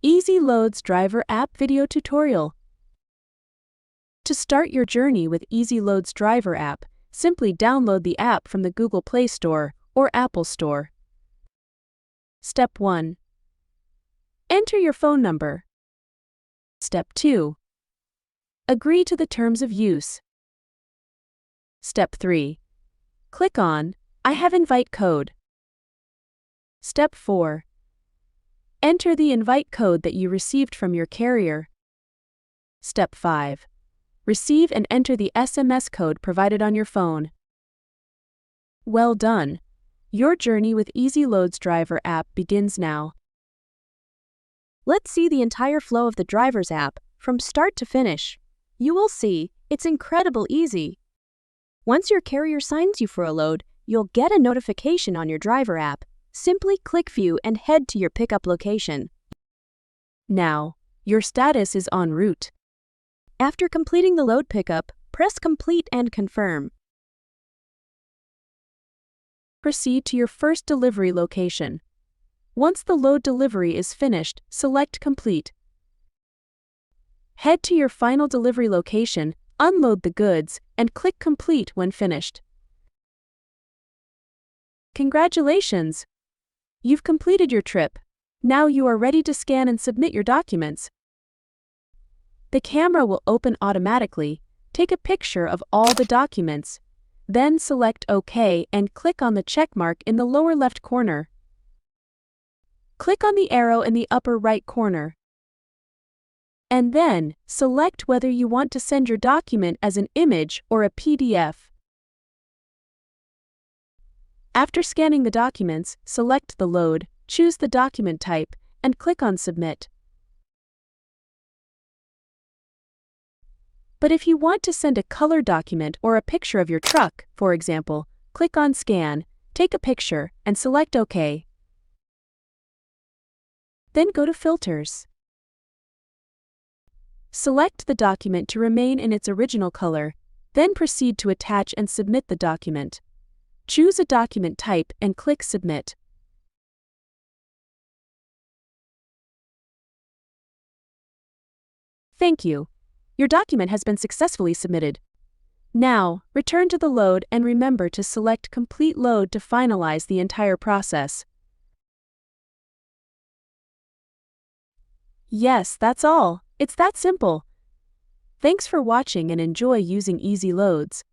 ezLoads Driver App Video Tutorial. To start your journey with ezLoads Driver App, simply download the app from the Google Play Store or Apple Store. Step 1. Enter your phone number. Step 2. Agree to the terms of use. Step 3. Click on I have invite code. Step 4. Enter the invite code that you received from your carrier. Step 5. Receive and enter the SMS code provided on your phone. Well done! Your journey with ezLoads Driver app begins now. Let's see the entire flow of the Drivers app, from start to finish. You will see, it's incredible easy. Once your carrier signs you for a load, you'll get a notification on your Driver app. Simply click View and head to your pickup location. Now, your status is en route. After completing the load pickup, press Complete and Confirm. Proceed to your first delivery location. Once the load delivery is finished, select Complete. Head to your final delivery location, unload the goods, and click Complete when finished. Congratulations! You've completed your trip. Now you are ready to scan and submit your documents. The camera will open automatically. Take a picture of all the documents. Then select OK and click on the check mark in the lower left corner. Click on the arrow in the upper right corner. And then, select whether you want to send your document as an image or a PDF. After scanning the documents, select the load, choose the document type, and click on Submit. But if you want to send a color document or a picture of your truck, for example, click on Scan, take a picture, and select OK. Then go to Filters. Select the document to remain in its original color, then proceed to attach and submit the document. Choose a document type and click Submit. Thank you. Your document has been successfully submitted. Now, return to the load and remember to select Complete Load to finalize the entire process. Yes, that's all. It's that simple. Thanks for watching and enjoy using ezLoads.